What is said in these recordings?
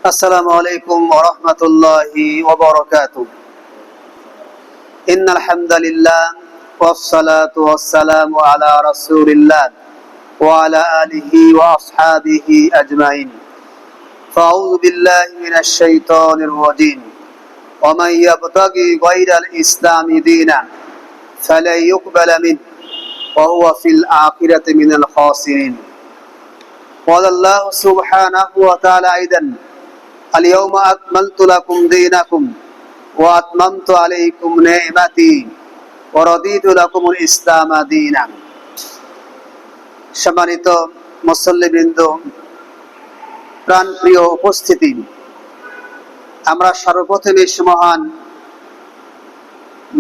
আসসালামু আলাইকুম ওয়া রাহমাতুল্লাহি ওয়া বারাকাতুহু। ইন্নাল হামদালিল্লাহ ওয়াস সালাতু ওয়াস সালামু আলা রাসূলিল্লাহ ওয়া আলা আলিহি ওয়া আসহাবিহি আজমাইন। ফাআউযু বিল্লাহি মিনাশ শাইতানির রাজীম। ওয়া মান ইয়াবতাগি গায়রাল ইসলামি দীনান ফালা ইউকবালা মিনহু ওয়া হুয়া ফিল আখিরাতি মিনাল খাসিরিন। قال الله سبحانه وتعالى أيضا: اليوم أكملت لكم دينكم وأتممت عليكم نعمتي ورضيت لكم الإسلام دينا। সম্মানিত মুসল্লিবৃন্দ, প্রাণপ্রিয় উপস্থিতি, আমরা সর্বপ্রথমে মহান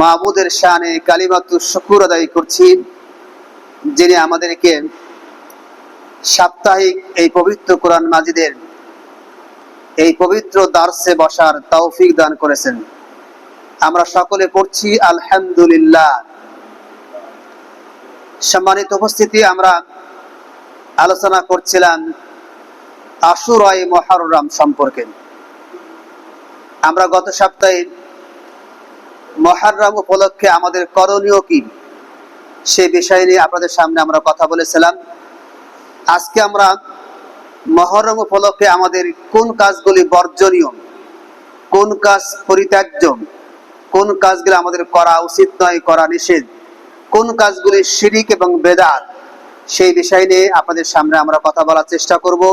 মাবুদের শানে কালিমাতু শুকর আদায় করছি, যিনি আমাদেরকে সাপ্তাহিক এই পবিত্র কোরআন মাজিদের এই পবিত্র দার্সে বসার তৌফিক দান করেছেন। আমরা সকলে পড়ছি আলহামদুলিল্লাহ। সম্মানিত উপস্থিতি, আমরা আলোচনা করছিলাম আশুরাই মুহররম সম্পর্কে। আমরা গত সপ্তাহে মুহররম উপলক্ষে আমাদের করণীয় কি সে বিষয় নিয়ে আপনাদের সামনে আমরা কথা বলেছিলাম। আজকে আমরা মুহররম উপলক্ষে আমাদের কোন কাজগুলি বর্জনীয়, কোন কাজ পরিত্যাজ্য, কোন কাজগুলি আমাদের করা উচিত নয়, করা নিষেধ, কোন কাজগুলি শিরিক এবং বেদাত, সেই বিষয় নিয়ে আপনাদের সামনে আমরা কথা বলার চেষ্টা করব।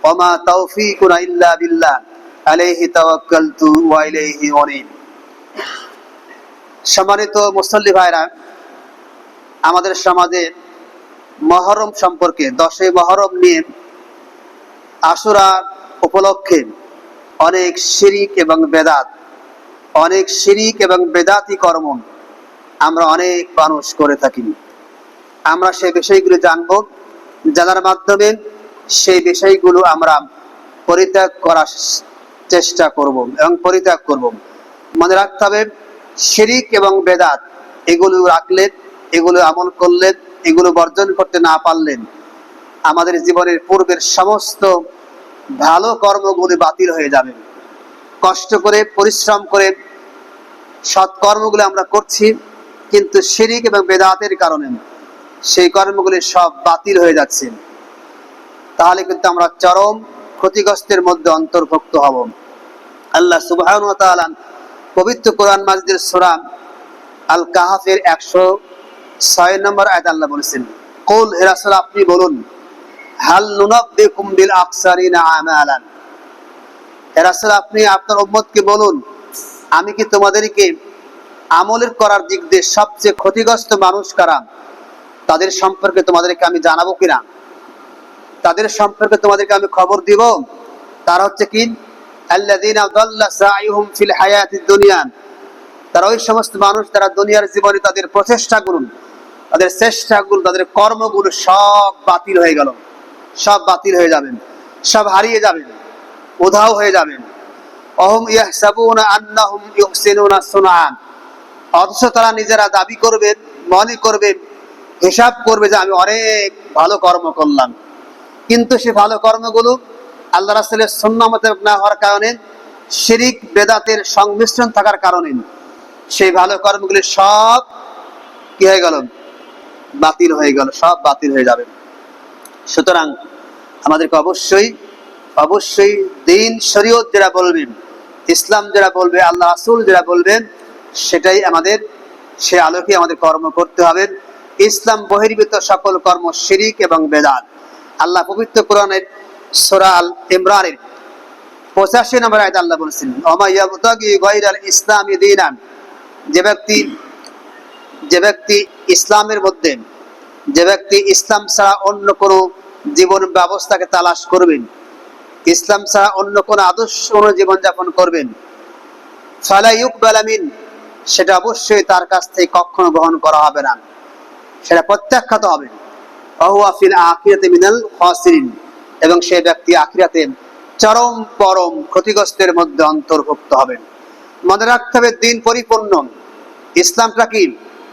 ওমা তাওফীকুনা ইল্লা বিল্লাহ আলাইহি তাওয়াক্কালতু ওয়া ইলাইহি উনীব। সম্মানিত মুসল্লি ভাইরা, আমাদের সমাজে মুহররম সম্পর্কে, 10 মুহররম নিয়ে আশুরা উপলক্ষে অনেক শিরিক এবং বেদাত, অনেক শিরিক এবং বেদাতি কর্ম আমরা অনেক মানুষ করে থাকি। আমরা সেই বিষয়গুলো জানব, জানার মাধ্যমে সেই বিষয়গুলো আমরা পরিত্যাগ করার চেষ্টা করব এবং পরিত্যাগ করব। মনে রাখতে হবে, শিরিক এবং বেদাত এগুলো রাখলে, এগুলো আমল করলে, এগুলো বর্জন করতে না পারলেন আমাদের জীবনের পূর্বের সমস্ত ভালো কর্মগুলি বাতিল হয়ে যাবে। কষ্ট করে, পরিশ্রম করে সৎকর্মগুলি আমরা করছি, কিন্তু শিরিক এবং বেদাতের কারণে সেই কর্মগুলি সব বাতিল হয়ে যাচ্ছে। তাহলে কিন্তু আমরা চরম ক্ষতিগ্রস্তের মধ্যে অন্তর্ভুক্ত হব। আল্লাহ সুবহানাহু ওয়া তাআলা পবিত্র কোরআন মাজিদের সূরা আল কাহাফের 106 নম্বর আয়াতে আল্লাহ বলেছেন, কুল, হে রাসূল আপনি বলুন, হাল নুনাব্বিকুম বিল আকসারিনা আমালান। হে রাসূল আপনি আপনার উম্মতকে বলুন, আমি কি তোমাদেরকে আমলের করার দিক দিয়ে সবচেয়ে ক্ষতিগ্রস্ত মানুষ কারা তাদের সম্পর্কে তোমাদেরকে আমি জানাবো কিনা, তাদের সম্পর্কে তোমাদেরকে আমি খবর দিব। তারা হচ্ছে কি? আল্লাযীনা দাল্লা সাইয়ুহুম ফিল হায়াতিদ দুনিয়া। তারা ওই সমস্ত মানুষ, তারা দুনিয়ার জীবনে তাদের প্রচেষ্টাগুলো, তাদের চেষ্টাগুলো, তাদের কর্মগুলো সব বাতিল হয়ে গেল, সব বাতিল হয়ে যাবেন, সব হারিয়ে যাবেন, উধাও হয়ে যাবেন। অহুম ইয়াহসাবুনা আন্নাহুম ইউহসিনুনা সুনআ। অথচ তারা নিজেরা দাবি করবে, মনে করবে, হিসাব করবে যে আমি অনেক ভালো কর্ম করলাম, কিন্তু সে ভালো কর্মগুলো আল্লাহ রাসূলের সুন্নাহ মোতাবেক না হওয়ার কারণে, শিরিক বেদাতের সংমিশ্রণ থাকার কারণে সেই ভালো কর্মগুলি সব কি হয়ে গেল? বাতিল হয়ে গেল, সব বাতিল হয়ে যাবে। সুতরাং আমাদেরকে অবশ্যই অবশ্যই দিন শরীয়ত যেটা বলবেন, ইসলাম যেটা বলবে, আল্লাহ রাসূল যেটা বলবেন, সেটাই আমাদের, সে আলোকে আমাদের কর্ম করতে হবে। ইসলাম বহির্ভূত সকল কর্ম শিরিক এবং বেদাত। আল্লাহ পবিত্র কোরআনের সূরা আল ইমরানের 85 নম্বর আয়াতে আল্লাহ বলেছেন, ওমা ইয়াবতাগি গায়রাল ইসলামি দীনান। যে ব্যক্তি ইসলামের মধ্যে, যে ব্যক্তি ইসলাম ছাড়া অন্য কোনো জীবন ব্যবস্থাকে তালাশ করবেন, ইসলাম ছাড়া অন্য কোনো আদর্শ জীবন যাপন করবেন, ফালা ইউকবালা মিন, সেটা অবশ্যই তার কাছ থেকে কখনো গ্রহণ করা হবে না, সেটা প্রত্যাখ্যাত হবে। ওয়া হুয়া ফিল আখিরাতি মিনাল খাসিরিন, এবং সেই ব্যক্তি আখিরাতে চরম পরম ক্ষতিগ্রস্তের মধ্যে অন্তর্ভুক্ত হবেন। মনে রাখতে হবে, দিন পরিপূর্ণ, ইসলামটা কি?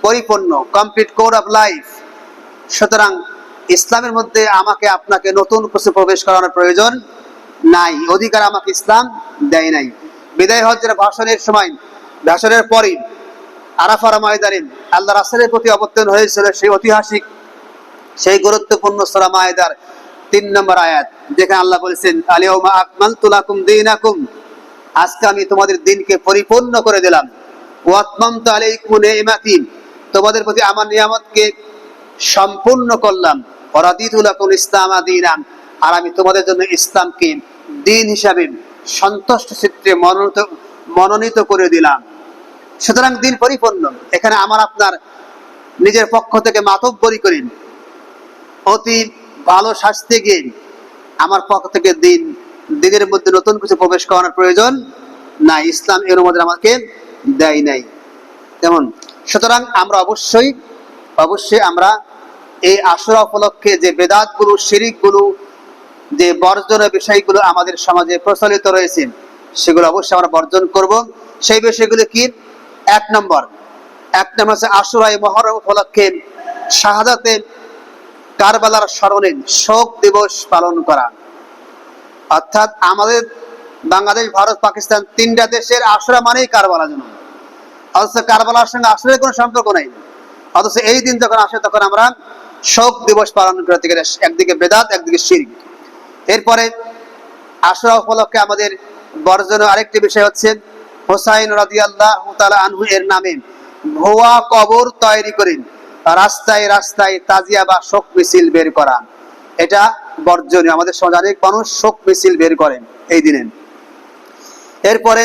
পরিপূর্ণ, কমপ্লিট কোড অফ লাইফ। সুতরাং ইসলামের মধ্যে আমাকে আপনাকে নতুন কিছু প্রবেশ করানোর প্রয়োজন নাই, অধিকার আমাকে ইসলাম দেয় নাই। বিদায় হজ্জের ভাষণের সময়, ভাষণের পরে আরাফার ময়দানে আল্লাহ রাসূলের প্রতি অবতীর্ণ হয়েছিল সেই ঐতিহাসিক, সেই গুরুত্বপূর্ণ সূরা মায়েদার 3 নম্বর আয়াত, যেখানে আল্লাহ বলেছেন আল-ইয়াউমা আকমালতু লাকুম দীনাকুম, আজকে আমি তোমাদের দিনকে পরিপূর্ণ করে দিলাম। ওয়া আতমামতু আলাইকুম নি'মাতি, তোমাদের প্রতি আমার নিয়ামতকে সম্পূর্ণ করলাম। ওয়া রাদিতু লাকুম ইসলামা দীনান, আর আমি তোমাদের জন্য ইসলামকে দিন হিসাবে সন্তুষ্ট চিত্তে মনোনীত করে দিলাম। সুতরাং দিন পরিপূর্ণ। এখানে আমার আপনার নিজের পক্ষ থেকে মাতব্বরি করেন, অতি ভালো শাস্তি গিয়ে আমার পক্ষ থেকে দিনের মধ্যে নতুন কিছু প্রবেশ করানোর প্রয়োজন নাই, ইসলাম এর মধ্যে আমাকে দেয় নাই তেমন। সুতরাং আমরা অবশ্যই আমরা এই আশুরা উপলক্ষে যে বেদাতগুলো, শিরিকগুলো, যে বর্জনের বিষয়গুলো আমাদের সমাজে প্রচলিত রয়েছে, সেগুলো অবশ্যই আমরা বর্জন করব। সেই বিষয়গুলো কি? এক নম্বর হচ্ছে আশুরায়ে মুহররম উপলক্ষে শাহাদাতে কারবালার স্মরণে শোক দিবস পালন করা। অর্থাৎ আমাদের বাংলাদেশ, ভারত, পাকিস্তান 3টা দেশের আশুরা মানেই কারবালা জন্য, অথচ কারবালার সঙ্গে আসলে কোনো সম্পর্ক নাই। অথচ এই দিন যখন আসে তখন আমরা শোক দিবস পালন করে থাকি। একদিকে বেদাত, একদিকে শিরক। এরপরে আশুরা উপলক্ষে আমাদের বর্জনীয় আরেকটি বিষয় হচ্ছে হুসাইন রাদিয়াল্লাহু তাআলা আনহু এর নামে ভুয়া কবর তৈরি করেন রাস্তায় রাস্তায় তাজিয়া বা শোক মিছিল বের করা। এটা বর্জনীয়। আমাদের সমাজে অনেক মানুষ শোক মিছিল বের করেন এই দিনে। এরপরে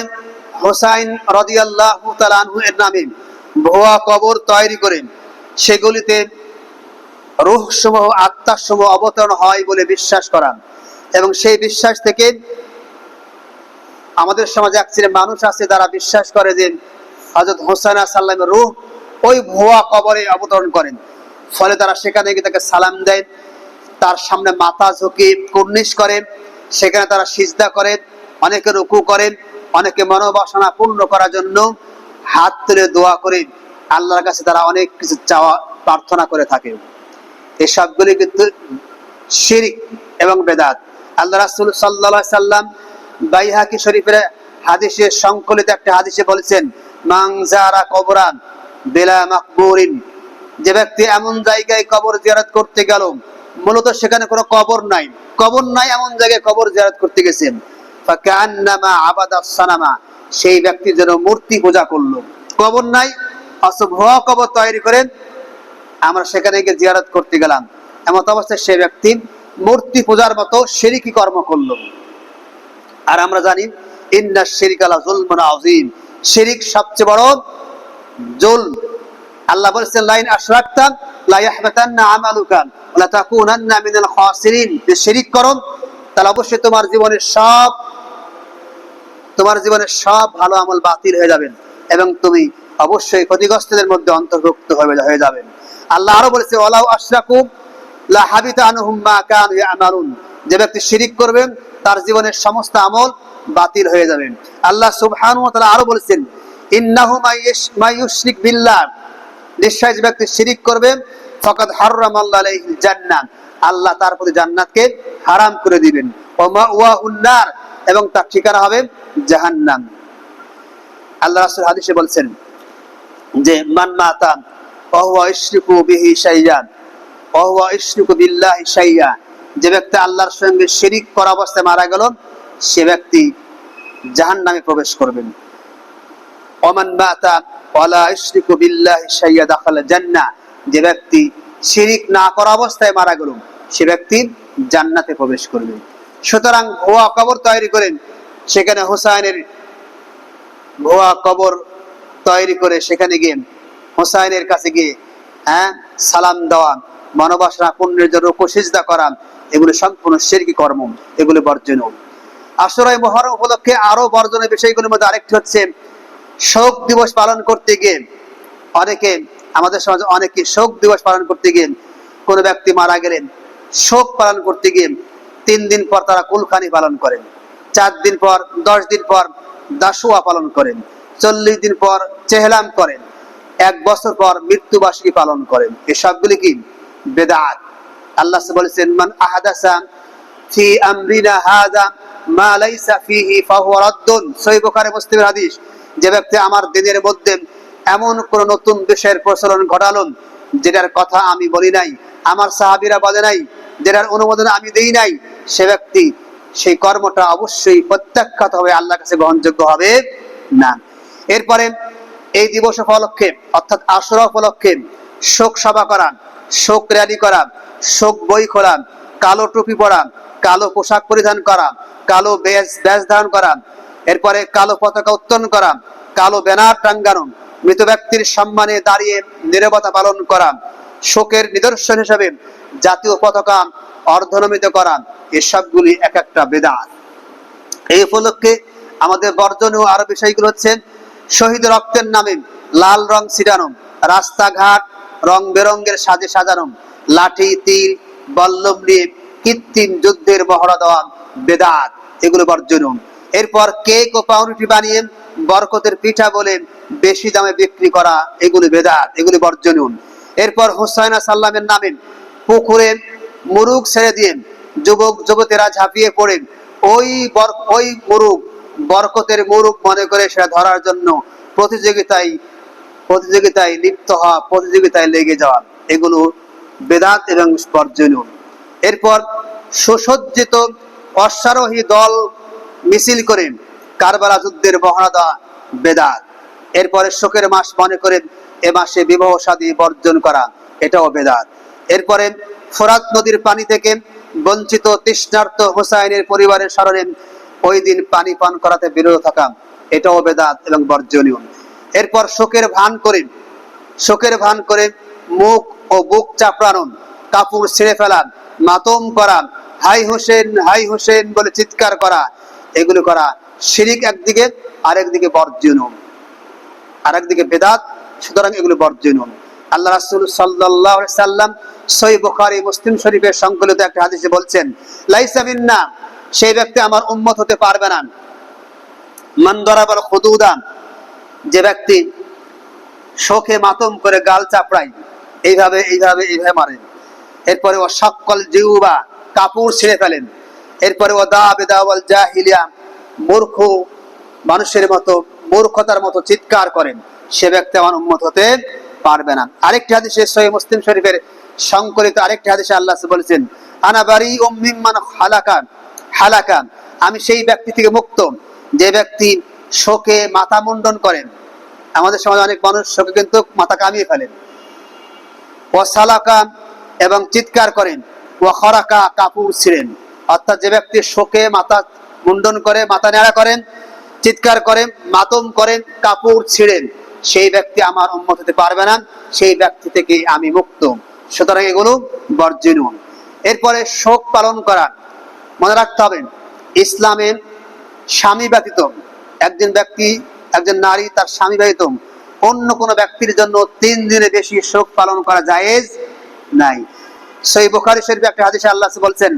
হুসাইন রাদিয়াল্লাহু তাআলা আনহু এর নামে ভুয়া কবর তৈরি করেন, সেগুলিতে রূহ সমূহ, আত্মা সমূহ অবতরণ হয় বলে বিশ্বাস করা। এবং সেই বিশ্বাস থেকে আমাদের সমাজে এক শ্রেণীর মানুষ আছে যারা বিশ্বাস করে যে হযরত হুসাইন আলাইহিস সালামের রূহ ওই ভুয়া কবরে অবতরণ করেন। ফলে তারা সেখানে গিয়ে তাকে সালাম দেয়, তার সামনে মাথা ঝুঁকিয়ে কুর্নিশ করে, সেখানে তারা সিজদা করে, অনেকে রুকু করে, অনেকে মনোবাসনা পূর্ণ করার জন্য হাত তুলে দোয়া করে, আল্লাহর কাছে তারা অনেক কিছু চাওয়া প্রার্থনা করে থাকে। এই সবগুলি কিন্তু শিরক এবং বেদাত। আল্লাহ রাসূল সাল্লাল্লাহু আলাইহি সাল্লাম বাইহাকি শরীফের হাদিসে সংকলিত একটা হাদিসে বলেছেন মান যারা কবরান বিলা মাকবুরিন, যে ব্যক্তি এমন জায়গায় কবর জিয়ারত করতে গেল মূলত সেখানে কোনো কবর নাই এমন জায়গায় কবর জিয়ারত করতে গেছেন, ফাকান্নামা আবাদাস সানামা, সেই ব্যক্তি যেন মূর্তি পূজা করলো। কবর নাই অথচ ভুয়া কবর তৈরি করেন, আমরা সেখানে গিয়ে জিয়ারত করতে গেলাম, এমন অবস্থায় সেই ব্যক্তি মূর্তি পূজার মতো শিরকি কর্ম করলো। আর আমরা জানি ইন্না শিরকা লা যুলমুন আযীম, শিরক সবচেয়ে বড় জুলম। আল্লাহ বলেছেন লাইন আশরাকতা লা ইয়াহবাতান্না আমালুকা ওয়া লা তাকুনান্না মিনাল খাসিরিন, যে শিরক করো তাহলে অবশ্যই তোমার জীবনের সব ভালো আমল বাতিল হয়ে যাবে এবং তুমি অবশ্যই ক্ষতিগ্রস্তদের মধ্যে অন্তর্ভুক্ত হয়ে যাবে। আল্লাহ আরো বলেছে ওয়ালাউ আশরাকু লা হাবিতা আনহুম মা কানু ইয়ামালুন, যে ব্যক্তি শিরক করবে তার জীবনের সমস্ত আমল বাতিল হয়ে যাবে। আল্লাহ সুবহানাহু ওয়া তাআলা আরো বলেছেন ইন্নাহু মাইয়ুশরিক বিল্লাহ, নিশ্চয় যে ব্যক্তি শিরক করবে ফাকাদ হারামাল্লাহু আলাইহিল জান্নাহ, আল্লাহ তার প্রতি জান্নাতকে হারাম করে দিবেন। ওয়া মাওয়াহুন নার, এবং তার ঠিকানা হবে জাহান্নাম। আল্লাহ রাসূল হাদিসে বলেছেন যে মান মাতা ওয়া হুয়া ইশরিকু বিহি শাইয়ান ওয়া হুয়া ইশরিকু বিল্লাহি শাইয়া, যে ব্যক্তি আল্লাহর সঙ্গে শিরক করা অবস্থায় মারা গেল সে ব্যক্তি জাহান্নামে প্রবেশ করবেন। ওমান মাতা ওয়া লা ইশরিকু বিল্লাহি শাইয়া দাখালা জান্নাহ, যে ব্যক্তি শিরক না করা অবস্থায় মারা গেল সে ব্যক্তি জান্নাতে প্রবেশ করবে। সুতরাং ভুয়া কবর তৈরি করেন, সেখানে হুসাইনের ভুয়া কবর তৈরি করে সেখানে গিয়ে হুসাইনের কাছে গিয়ে সালাম দেওয়া, মনোবাসনা পূর্ণের জন্য সিজদা করা, এগুলো সম্পূর্ণ শিরকি কর্ম, এগুলো বর্জনীয়। আশুরায়ে মুহররম উপলক্ষে আরো বর্জনীয় বিষয়গুলোর মধ্যে আরেকটি হচ্ছে শোক দিবস পালন করতে গিয়ে আমাদের সমাজে অনেকে শোক দিবস পালন করতে গিয়ে কোনো ব্যক্তি মারা গেলেন, শোক পালন করতে গিয়ে 3 দিন পর তারা কুলখানি পালন করেন, 4 দিন পর 10 দিন পর দাসুয়া পালন করেন, 40 দিন পর চেহলাম করেন, 1 বছর পর মৃত্যুবার্ষিকী পালন করেন। এসবগুলি কি বেদাত। আল্লাহ বলেছেন মান আহাদাসা ফি আমরিনা হাযা মা লাইসা ফিহি ফাহুয়া রাদ্দুন। সহিহ বুখারী মুসলিমের হাদিস, যে ব্যক্তি আমার দিনের মধ্যে এমন কোন নতুন বিষয়ের প্রচলন ঘটালো যেটার কথা আমি বলি নাই, আমার সাহাবীরা বলে নাই, যেটার অনুমোদন আমি দেই নাই, সে ব্যক্তি সেই কর্মটা অবশ্যই প্রত্যাখ্যাত হবে, আল্লাহর কাছে গ্রহণযোগ্য হবে না। এরপরে এই দিবস উপলক্ষে অর্থাৎ আশুরা উপলক্ষে শোক সভা করা, শোক র্যালি করা, শোক বই খোলা, কালো টুপি পরা, কালো পোশাক পরিধান করা, কালো ব্যাজ ধারণ করা, এরপরে কালো পতাকা উত্তোলন করা, কালো ব্যানার টাঙ্গানো, মৃত ব্যক্তির সম্মানে দাঁড়িয়ে নীরবতা পালন করা, শোকের নিদর্শন হিসেবে জাতীয় পতাকা অর্ধনমিত করা, এসবগুলি এক একটা বেদাত। এই উপলক্ষে আমাদের বর্জনীয় আরো বিষয়গুলো হচ্ছে শহীদ রক্তের নামে লাল রং ছিটানো, রাস্তাঘাট রং বেরঙ্গের সাজে সাজানো, লাঠি তীর বল্লম নিয়ে কৃত্রিম যুদ্ধের মহড়া দেওয়া বেদাত, এগুলো বর্জনীয়। এরপর কেক ও পাউরুটি বানিয়ে বরকতের পিঠা বলে বেশি দামে বিক্রি করা, এগুলি বেদাত, এগুলি বর্জনীয়। এরপর হুসাইন সাল্লামের নামে পুকুরে মুরুগ ছেড়ে দিয়ে যুবক যুবতীরা ঝাঁপিয়ে পড়ে ওই মুরুগ বরকতের মুরুগ মনে করে সেটা ধরার জন্য প্রতিযোগিতায় লিপ্ত হওয়া, প্রতিযোগিতায় লেগে যাওয়া, এগুলো বেদাত এবং বর্জনীয়। এরপর সুসজ্জিত অশ্বারোহী দল মিছিল করে কারবালা যুদ্ধের মহড়া দেওয়া বেদাত। এরপরে শোকের মাস মনে করে এ মাসে বিবাহ শাদী বর্জন করা, এটাও বেদাত। এরপরে ফোরাত নদীর পানি থেকে বঞ্চিত তৃষ্ণার্ত হুসাইনের পরিবারের স্মরণে ওই দিন পানি পান করাতে বিরত থাকা, এটাও বেদাত এবং বর্জনীয়। এরপর শোকের ভান করে মুখ ও বুক চাপড়ানো, কাপড় ছিঁড়ে ফেলা, মাতম করা, হাই হোসেন বলে চিৎকার করা, এগুলো করা শিরিক একদিকে, আরেকদিকে বর্জনীয়, আরেকদিকে বেদাত। সুতরাং এগুলো বর্জনীয়। আল্লাহ রাসূল সাল্লাল্লাহু আলাইহি সাল্লাম সহিহ বুখারী মুসলিম শরীফের সংকলিত একটা হাদিসে বলছেন, লাইসা মিন্না, সেই ব্যক্তি আমার উম্মত হতে পারবে না, মান দারাবাল খুদুদা, যে ব্যক্তি শোকে মাতম করে গাল চাপড়ায়, এইভাবে মারে। এরপরে ও শাক্কাল জিউবা, কাপড় ছিঁড়ে ফেলেন। এরপরে ও দা বিদাওয়াল জাহিলিয়া, মূর্খ মানুষের মতো মূর্খতার মতো চিৎকার করেন, সে ব্যক্তি আমার উম্মত হতে পারবে না। আরেকটি হাদিসে সহিহ মুসলিম শরীফের সংকলিত আরেকটি হাদিসে আল্লাহ বলেছেন, আনা বারিউম মিম্মান হালাকা, আমি সেই ব্যক্তি থেকে মুক্ত যে ব্যক্তি শোকে মাথা মুন্ডন করেন। আমাদের সমাজে অনেক মানুষ শোকে কিন্তু মাথা কামিয়ে ফেলেন। ও সালাকা, এবং চিৎকার করেন। ও খরাকা, কাপড় ছিঁড়েন। অর্থাৎ যে ব্যক্তি শোকে মাথা মুন্ডন করে, মাথা নেড়া করেন, চিৎকার করেন, মাতম করেন, কাপড় ছিঁড়েন, সেই ব্যক্তি আমার উম্মত হতে পারবে না, সেই ব্যক্তি থেকে আমি মুক্ত। সুতরাং এগুলো বর্জনীয়। এরপরে শোক পালন করা, মনে রাখতে হবে ইসলামে স্বামী ব্যতীত একজন নারী তার স্বামী ব্যতীত অন্য কোনো ব্যক্তির জন্য 3 দিনের বেশি শোক পালন করা জায়েজ নাই। সহিহ বুখারী শরীফে একটা হাদিসে আল্লাহ বলছেন,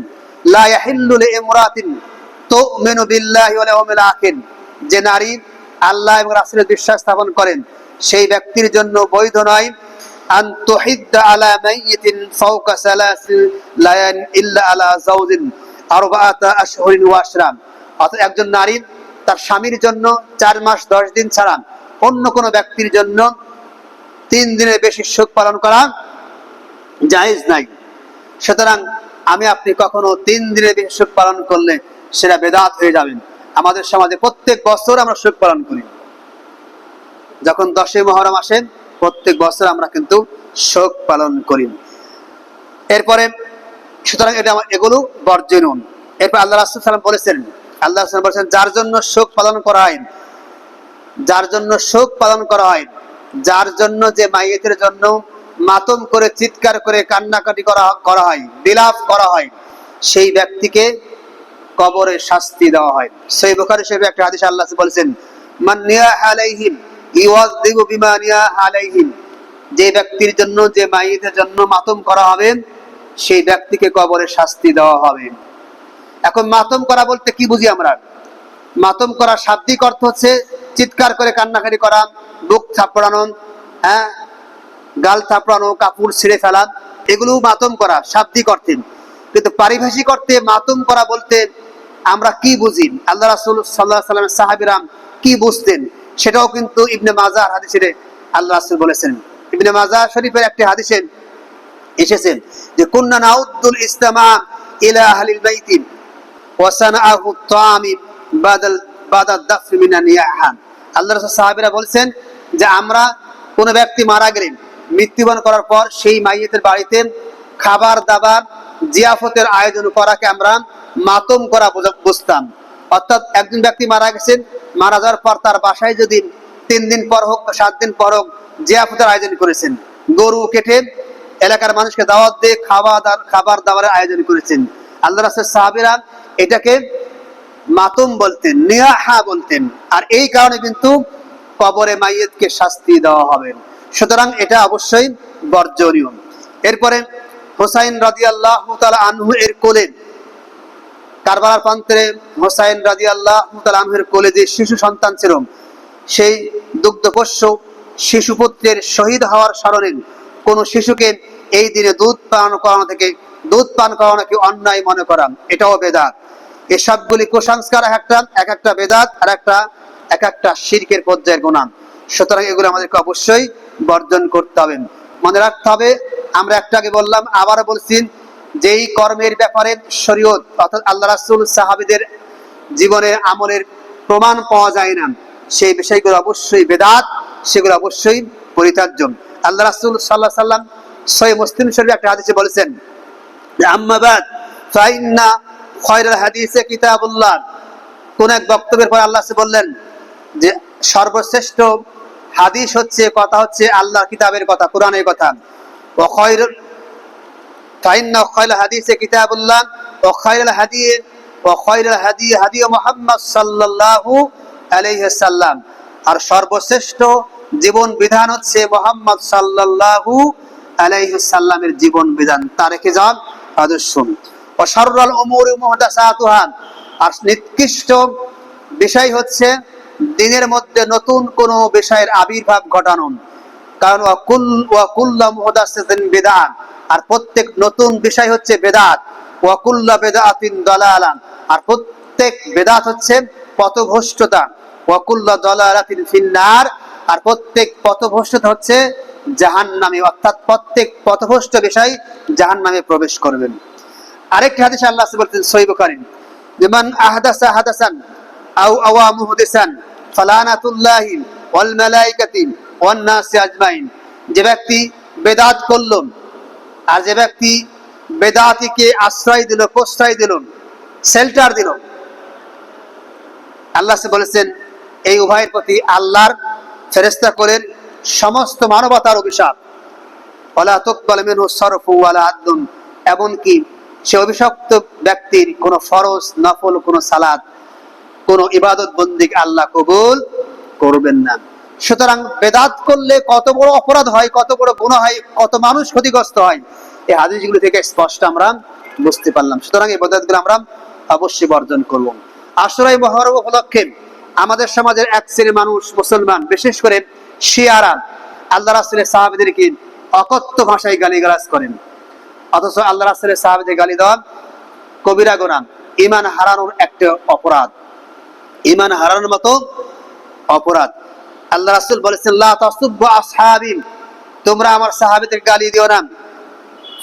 লা ইয়াহিল্লু লিইমরাতিন তুমিনু বিল্লাহি ওয়াল ইয়াউমিল আখির, যে নারী আল্লাহ এবং রাসূলের বিশ্বাস স্থাপন করেন, সেই ব্যক্তির জন্য বৈধ নয় আন তুহিদ্দা আলা মাইয়িতিন ফাওকা সালাসি লায়ান ইল্লা আলা যাওজিন আরবাআতা আশহুরিন ওয়া আশরা। অর্থাৎ একজন নারী তার স্বামীর জন্য 4 মাস 10 দিন ছাড়া অন্য কোনো ব্যক্তির জন্য 3 দিনের বেশি শোক পালন করা জায়েজ নাই। সুতরাং আপনি কখনো 3 দিনের বেশি শোক পালন করলে সেটা বেদাত হয়ে যাবেন। আমাদের সমাজে প্রত্যেক বছর আমরা শোক পালন করি, যখন 10ই মুহররম আসে প্রত্যেক বছর আমরা কিন্তু শোক পালন করি। এরপরে সুতরাং এগুলো বর্জনীয়। এরপর আল্লাহ রাসূল সাল্লাল্লাহু আলাইহি ওয়াসাল্লাম বলেছেন, যার জন্য শোক পালন করা হয়, যার জন্য যে মাইয়িতের জন্য মাতম করে, চিৎকার করে, কান্নাকাটি করা হয়, বিলাপ করা হয়, সেই ব্যক্তিকে কবরে শাস্তি দেওয়া হয়। সহিহ বুখারী শরীফে একটা হাদিসে আল্লাহ বলেছেন, মান নিয়াহ আলাইহিম ইউযাযিবু বিমা নিয়াহ আলাইহিম, যে ব্যক্তির জন্য, যে মাইয়িতের জন্য মাতম করা হবে, সেই ব্যক্তিকে কবরে শাস্তি দেওয়া হবে। এখন মাতম করা বলতে কি বুঝি আমরা? মাতম করার শাব্দিক অর্থ হচ্ছে চিৎকার করে কান্নাকাটি করা, বুক থাপড়ানো, গাল থাপড়ানো, কাপড় ছিঁড়ে ফেলা, এগুলো মাতম করা শাব্দিক অর্থে। কিন্তু পারিভাষিক অর্থে মাতম করা বলতে আমরা কি বুঝি, আল্লাহ রাসূল সাল্লাল্লাহু আলাইহি ওয়াসাল্লামের সাহাবীরা কি বুঝতেন, সেটাও কিন্তু ইবনে মাজাহ হাদিসে আল্লাহ রাসূল বলেছেন। ইবনে মাজাহ শরীফের একটি হাদিসে এসেছেন যে কুন্না নাউদ্দুল ইসলামা ইলা আহলিল বাইতি ওয়া সানাআহু তাআমি বাদাল দাফ মিনান ইয়াহান। আল্লাহ রাসূল সাহাবীরা বলছেন যে আমরা কোন ব্যক্তি মারা গেলেন, মৃত্যুবরণ করার পর সেই মাইয়িতের বাড়িতে খাবার দাবার জিয়াফতের আয়োজন করাকে আমরা মাতম করা বুঝতাম। অর্থাৎ একজন ব্যক্তি মারা গেছেন, মারা যাওয়ার পর তার বাসায় যদি 3 দিন পর হোক 7 দিন পর হোক জিয়াফতের আয়োজন করেছেন, গরু কেটে এলাকার মানুষকে দাওয়াত দিয়ে খাবার দাবারের আয়োজন করেছেন। আল্লাহ রাসূল সাহাবীরা এটাকে মাতম বলতেন, নিয়াহা বলতেন। আর এই কারণে কিন্তু কবরে মাইয়িতকে শাস্তি দেওয়া হবে, সুতরাং এটা অবশ্যই বর্জনীয়। এরপরে হুসাইন রাদিয়াল্লাহু তাআলা আনহু এর কোলে, কারবালার প্রান্তরে হুসাইন রাদিয়াল্লাহু তাআলা আনহুর কোলে যে শিশু সন্তান ছিল, সেই দুগ্ধপোষ্য শিশুপুত্রের শহীদ হওয়ার স্মরণে কোন শিশুকে এই দিনে দুধ পান করানোকে অন্যায় মনে করা, এটাও বেদাত। এই সবগুলি কুসংস্কার, এক একটা বেদাত, আর এক একটা শিরকের পর্যায়ের গুনাহ। সুতরাং এগুলো আমাদেরকে অবশ্যই বর্জন করতে হবে। মনে রাখতে হবে, আমরা একটু আগে বললাম, আবার বলছি, যেই কর্মের ব্যাপারে শরীয়ত অর্থাৎ আল্লাহ রাসূল সাহাবীদের জীবনের আমলের প্রমাণ পাওয়া যায় না, সেই বিষয়গুলো অবশ্যই বেদাত, সেগুলো অবশ্যই পরিত্যাজ্য। আল্লাহ রাসূল সাল্লাল্লাহু আলাইহি ওয়াসাল্লাম সহিহ মুসলিম শরীফে একটা হাদিসে বলেছেন যে আম্মা বাদ ফাইন্না খায়রুল হাদিসে কিতাবুল্লাহ। কোন এক বক্তব্যের পর আল্লাহ বললেন যে সর্বশ্রেষ্ঠ হাদিস হচ্ছে, কথা হচ্ছে আল্লাহর কিতাবের কথা, কোরআনের কথা। ওয়া খায়রুল ফাইন্না খায়রুল হাদিসে কিতাবুল্লাহ ওয়া খায়রুল হাদি হাদি মুহাম্মদ সাল্লাল্লাহু আলাইহি ওয়াসাল্লাম। আর সর্বশ্রেষ্ঠ জীবন বিধান হচ্ছে মুহাম্মদ সাল্লাল্লাহু আলাইহি ওয়াসাল্লামের জীবন বিধান, তা রেখে যান আদর্শ। ওয়া শাররুল উমুরি মুহদাসাতুহা, আর নিকৃষ্ট বিষয় হচ্ছে দিনের মধ্যে নতুন কোন বিষয়ের আবির্ভাব ঘটানো, কারণ ওয়া কুল্লু মুহদাসাতিন বিদআহ, আর প্রত্যেক নতুন বিষয় হচ্ছে বেদাত। ওয়া কুল্লু বিদআতিন দালালাহ, আর প্রত্যেক বেদাত হচ্ছে পথভ্রষ্টতা। ওয়া কুল্লু দালালাতিন ফিন্নার, আর প্রত্যেক পথভ্রষ্টতা হচ্ছে জাহান্নামে, অর্থাৎ প্রত্যেক পথভ্রষ্ট বিষয় জাহান্নামে প্রবেশ করবেন। আরেকটি হাদিসে আল্লাহ বলতেন সহিহ বুখারী, মান আহদাসা হাদাসান আও আওয়া মুহদিসান ফালানাতুল্লাহি ওয়াল মালাইকাতি ওয়ান নাসি আজমাইন। যে ব্যক্তি বেদাত করল, আর যে ব্যক্তি বেদাতিকে আশ্রয় দিল, প্রশ্রয় দিল, শেল্টার দিল, আল্লাহ বলেছেন এই উভয়ের প্রতি আল্লাহর ফেরেশতা কোলের সমস্ত মানবতার অভিশাপ। ওয়ালা তুকবাল মিনহু সরফু ওয়ালা আদলুন, এমনকি সে অভিশপ্ত ব্যক্তির কোন ফরজ নফল, কোন সালাত, কোন ইবাদত বন্দেগী আল্লাহ কবুল করবেন না। সুতরাং বেদাত করলে কত বড় অপরাধ হয়, কত বড় গুনাহ হয়, কত মানুষ ক্ষতিগ্রস্ত হয়, এই হাদিসগুলো থেকে স্পষ্ট আমরা বুঝতে পারলাম। সুতরাং এই বেদাতগুলো আমরা অবশ্যই বর্জন করব। আশুরায়ে মুহররম উপলক্ষে আমাদের সমাজের এক শ্রেণীর মানুষ, মুসলমান, বিশেষ করে শিয়ারা, আল্লাহ রাসূলের সাহাবীদেরকে অকথ্য ভাষায় গালিগালাজ করেন। অথচ আল্লাহ রাসূলের সাহাবীদের গালি দেওয়া কবিরা গুনাহ, ঈমান হারানোর একটা অপরাধ, ঈমান হারানোর মতো অপরাধ। আল্লাহ রাসূল বলেছেন লা তাসুব্বু আসহাবি, তোমরা আমার সাহাবীদের গালি দিও না।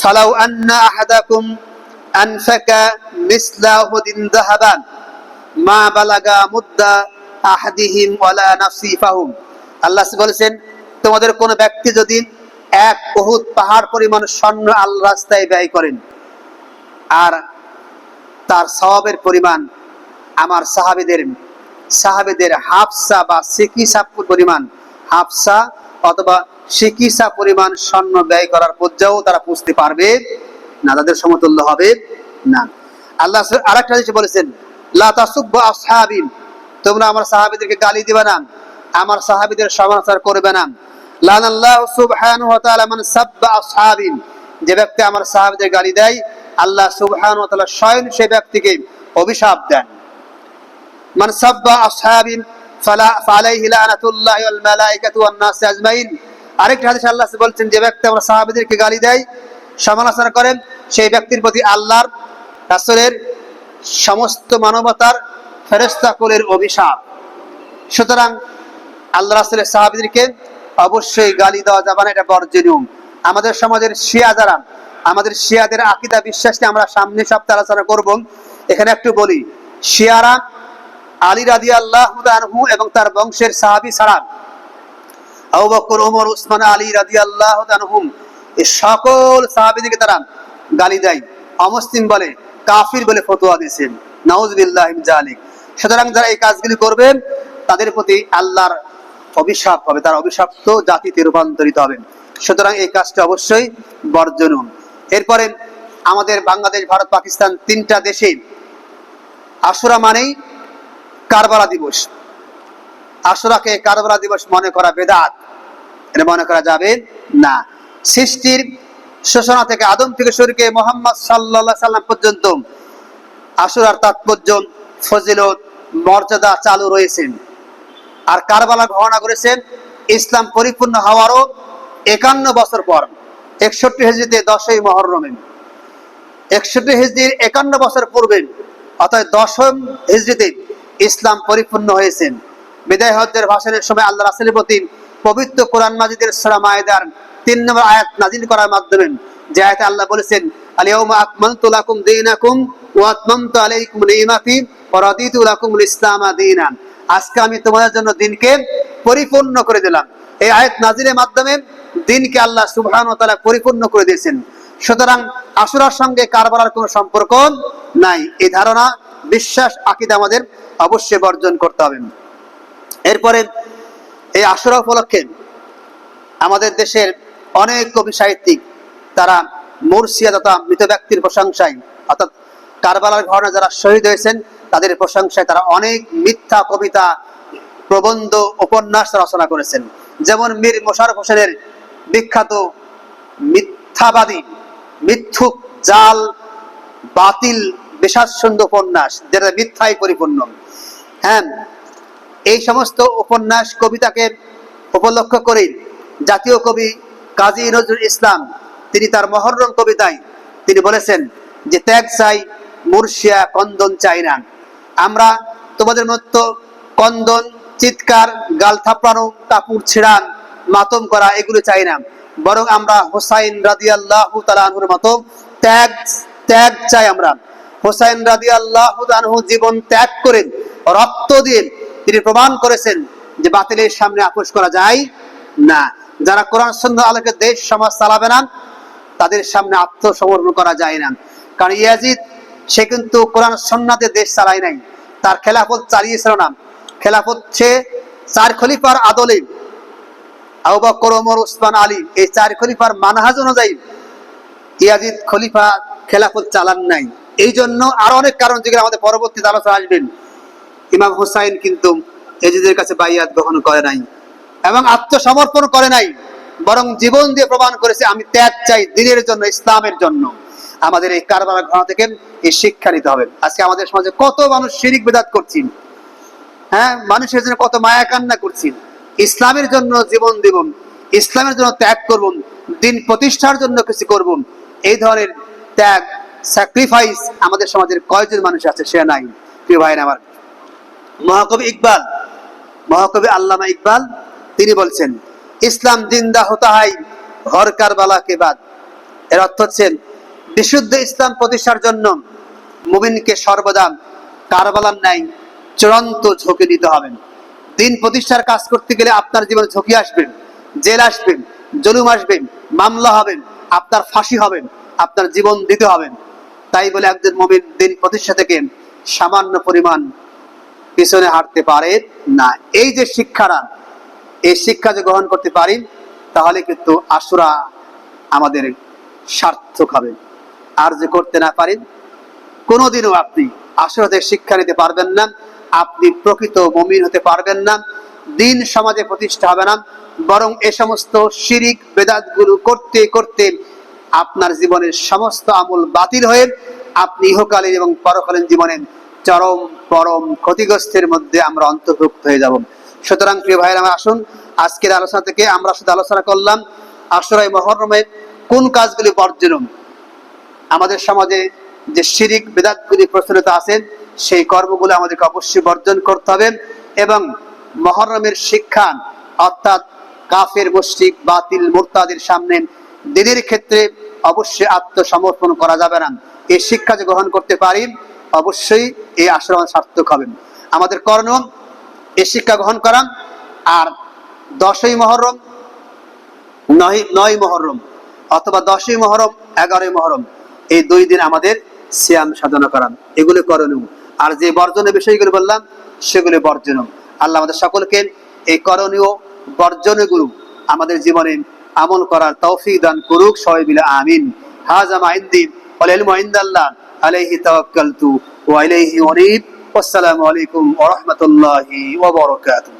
ফালাউ আন্না আহাদাকুম আনফাকা মিসলা উহুদিন যাহাবান মা বালাগা মুদ্দা আহাদিহিম ওয়ালা নাসিফাহুম। আল্লাহ বলেছেন তোমাদের কোন ব্যক্তি যদি এক উহুদ পাহাড় পরিমাণ স্বর্ণ আল্লাহর রাস্তায় ব্যয় করেন, আর তার সওয়াবের পরিমাণ আমার সাহাবীদের হাফসা বা সিকিসা পরিমাণ, হাফসা অথবা সিকিসা পরিমাণ স্বর্ণ ব্যয় করার পর্যায়েও তারা বুঝতে পারবে না, তাদের সমতুল্য হবে না। আল্লাহ আরেকটা জিনিস বলেছেন লা তাসুব্বু আসহাবি, তোমরা আমার সাহাবীদেরকে গালি দিবে না, আমার সাহাবীদের সমালোচনা করবে না। লানাল্লাহু সুবহানাহু ওয়া তাআলা মান সাব্বা আসহাবি, যে ব্যক্তি আমার সাহাবীদের গালি দেয়, আল্লাহ সুবহানাহু ওয়া তাআলা স্বয়ং সেই ব্যক্তিকে অভিশাপ দেন। মান সাব্বা আসহাবি ফালাইহি লানাতুল্লাহি ওয়াল মালাইকাতু ওয়ান নাস আজমাইন। আরেকটা হাদিসে আল্লাহ বলছেন যে ব্যক্তি আমার সাহাবীদেরকে গালি দেয়, সমালোচনা করেন, সেই ব্যক্তির প্রতি আল্লাহর, রাসূলের সমস্ত মানবতার ফেরেশতা কুলের অভিশাপ। সুতরাং আল্লাহ রাসূলের সাহাবীদেরকে অবশ্যই গালি দেওয়া যাবে না, এটা বর্জনীয়। আমাদের সমাজের শিয়া যারা, আমাদের শিয়াদের আকীদা বিশ্বাসকে আমরা সামনে সপ্তাহে আলোচনা করব। এখানে একটু বলি, শিয়ারা আলী রাদিয়াল্লাহু আনহু এবং তার বংশের সাহাবী ছাড়া আবু বকর, ওমর, উসমান, আলী রাদিয়াল্লাহু আনহুম এই সকল সাহাবীদেরকে তারা গালি দেয়, অমুসলিম বলে, কাফির বলে ফতোয়া দিয়েছেন। নাউযুবিল্লাহি মিন যালিক। সুতরাং যারা এই কাজগুলি করবেন তাদের প্রতি আল্লাহর অভিশাপ হবে, তার অভিশপ্ত জাতিতে রূপান্তরিত হবেন। সুতরাং এই কাজটা অবশ্যই বর্জনীয়। এরপরে আমাদের বাংলাদেশ, ভারত, পাকিস্তান তিনটা দেশে আশুরা মানেই কারবালা দিবস। আশুরাকে কারবালা দিবস মনে করা বেদাত, এটা মনে করা যাবে না। সৃষ্টির সূচনা থেকে আদম থেকে শুরু করে মুহাম্মদ সাল্লাল্লাহু আলাইহি সাল্লাম পর্যন্ত আশুরার তাৎপর্য, ফজিলত, মর্যাদা চালু রয়েছে। আর কারবালা ঘটনা করেছেন ইসলাম পরিপূর্ণ হওয়ারও 51 বছর পর, 61 হিজরিতে 10ই মুহররমে। 61 হিজরির 51 বছর পূর্বে অর্থাৎ 10ম হিজরিতে ইসলাম পরিপূর্ণ হয়েছে। বিদায় হজ্জের ভাষণের সময় আল্লাহ রাসূলের প্রতি পবিত্র কোরআন মাজিদের সূরা মায়েদার 3 নম্বর আয়াত নাযিল করার মাধ্যমে, যে আয়াতে আল্লাহ বলেছেন, আল-ইয়াউমা আকমালতু লাকুম দীনাকুম ওয়া আতমামতু আলাইকুম নি'মাতি ওয়া রাদিতু লাকুমুল ইসলামা দীনান। আজকে আমি তোমাদের জন্য দিনকে পরিপূর্ণ করে দিলাম। এই আয়াত নাযিলের মাধ্যমে দিনকে আল্লাহ সুবহানাহু ওয়া তাআলা পরিপূর্ণ করে দিয়েছেন। সুতরাং আশুরার সঙ্গে কারবালার কোনো সম্পর্ক নাই। এই ধারণা, বিশ্বাস, আকীদা আমাদের অবশ্যই বর্জন করতে হবে। এরপরে এই আশুরা উপলক্ষে আমাদের দেশের অনেক কবি সাহিত্যিক তারা মুরসিয়া তথা মৃত ব্যক্তির প্রশংসায়, অর্থাৎ কারবালার ঘটনা যারা শহীদ হয়েছেন তাদের প্রশংসায় তারা অনেক মিথ্যা কবিতা, প্রবন্ধ, উপন্যাস রচনা করেছেন। যেমন মীর মোশাররফ হোসেনের বিখ্যাত মিথ্যাবাদী, মিথ্যুক, জাল, বাতিল, বিষাদসুন্দর উপন্যাস, যেটা মিথ্যায় পরিপূর্ণ। হ্যাঁ, এই সমস্ত উপন্যাস, কবিতাকে উপলক্ষ করে জাতীয় কবি কাজী নজরুল ইসলাম তিনি তার মহররম কবিতায় তিনি বলেছেন যে, ত্যাগ চাই মুর্শিয়া, কন্দন চাই না। আমরা তোমাদের মতো কন্দন, চিৎকার, গাল থাপড়ানো, কাপড় ছিঁড়ান, মাতম করা এগুলো চাই না, বরং আমরা হুসাইন রাদিয়াল্লাহু তাআলা আনহুর মতো ত্যাগ চাই। আমরা হুসাইন রাদিয়াল্লাহু আনহু জীবন ত্যাগ করেন, রক্ত দিয়ে তিনি প্রমাণ করেছেন যে বাতিলের সামনে আপোষ করা যায় না। যারা কোরআন সুন্নাহ আলোকে দেশ সমাজ চালাবে না তাদের সামনে আত্মসমর্পণ করা যায় না। কারণ ইয়াজিদ সে কিন্তু কোরআন সুন্নাহতে দেশ চালায় নাই, তার খেলাফত চালিয়েছিল না। খেলাফত সে 4 খলিফার আদলে, আবু বকর, ওমর, উসমান, আলী, এই 4 খলিফার মানহাজ অনুযায়ী ইয়াজিদ খলিফা খেলাফত চালান নাই। এই জন্য আরো অনেক কারণ যেগুলো আমাদের পরবর্তী আলোচনা আসবেন। ইমাম হুসাইন কিন্তু ইয়াজিদের কাছে বাইয়াত গ্রহণ করে নাই এবং আত্মসমর্পণ করে নাই, বরং জীবন দিয়ে প্রমাণ করেছে আমি ত্যাগ চাই দ্বীনের জন্য, ইসলামের জন্য। আমাদের এই কারবালার ঘটনা থেকে এই শিক্ষা নিতে হবে। আজকে আমাদের সমাজে কত মানুষ শিরিক বিদআত করছেন, হ্যাঁ, মানুষের জন্য কত মায়া কান্না করছেন, ইসলামের জন্য জীবন দেব, ইসলামের জন্য ত্যাগ করব, দিন প্রতিষ্ঠার জন্য কিছু করব, এই ধরনের ত্যাগ, স্যাক্রিফাইস আমাদের সমাজের কয়জন মানুষ আছে? সে নাই। প্রিয় ভাইরা আমার, মহাকবি আল্লামা ইকবাল তিনি বলছেন, ইসলাম জিন্দা হতা হয় ঘর কারবালা কে বাদ। এর অর্থ হচ্ছে বিশুদ্ধ ইসলাম প্রতিষ্ঠার জন্য মুমিনকে সর্বদা কারবালার ন্যায় চূড়ান্ত ঝুঁকি নিতে হবে। দিন প্রতিষ্ঠার কাজ করতে গেলে আপনার জীবনে ঝুঁকি আসবেন, জেল আসবেন, জুলুম আসবেন, মামলা হবেন, আপনার ফাঁসি হবেন, আপনার জীবন দিতে হবেন। তাই বলে একজন মুমিন দিন প্রতিষ্ঠা থেকে সামান্য পরিমাণ পিছনে হাঁটতে পারে না। এই যে শিক্ষাটা, এই শিক্ষা যে গ্রহণ করতে পারি তাহলে কিন্তু আশুরা আমাদের সার্থক হবে। আর যে করতে না পারেন, কোনোদিনও আপনি আশুরাতে শিক্ষা নিতে পারবেন না, আপনি প্রকৃত মুমিন হতে পারবেন না, দিন সমাজে প্রতিষ্ঠা হবে না, বরং এ সমস্ত শিরিক বেদাতগুলো করতে করতে আপনার জীবনের সমস্ত আমল বাতিল হয়ে আপনি ইহকালীন এবং পরকালীন জীবনের চরম পরম ক্ষতিগ্রস্তের মধ্যে আমরা অন্তর্ভুক্ত হয়ে যাব। সুতরাং প্রিয় ভাইয়েরা, আসুন আজকের আলোচনা থেকে আমরা শুধু আলোচনা করলাম আশুরায়ে মুহররমে কোন কাজগুলি বর্জনীয়। আমাদের সমাজে যে শিরিক বিদআতগুলি প্রচলিত আছে সেই কর্মগুলো আমাদেরকে অবশ্যই বর্জন করতে হবে। এবং মুহররমের শিক্ষা অর্থাৎ কাফের মুশরিক বাতিল মুরতাদের সামনে দ্বীনের ক্ষেত্রে অবশ্যই আত্মসমর্পণ করা যাবে না। এই শিক্ষা যে গ্রহণ করতে পারি অবশ্যই এই আশীর্বাদ সার্থক হবে। আমাদের করণীয় এই শিক্ষা গ্রহণ করা। আর 10ই মুহররম 9ই মুহররম অথবা 10ই মুহররম 11ই মুহররম এই 2 দিন আমাদের সিয়াম সাধনা করা, এগুলো করণীয়। আর যে বর্জনের বিষয়গুলো বললাম সেগুলো বর্জনীয়। আল্লাহ আমাদের সকলকে এই করণীয় বর্জনীয়গুলো আমাদের জীবনে আমল করার তৌফিক দান করুক। সবাই মিলে আমিন। হাযা মা ইনদি ওয়াল ইলমু ইনদাল্লাহ আলাইহি তাওয়াক্কালতু ওয়া ইলাইহি উনীব। আসসালামু আলাইকুম ওয়া রাহমাতুল্লাহি ওয়া বারাকাতুহু।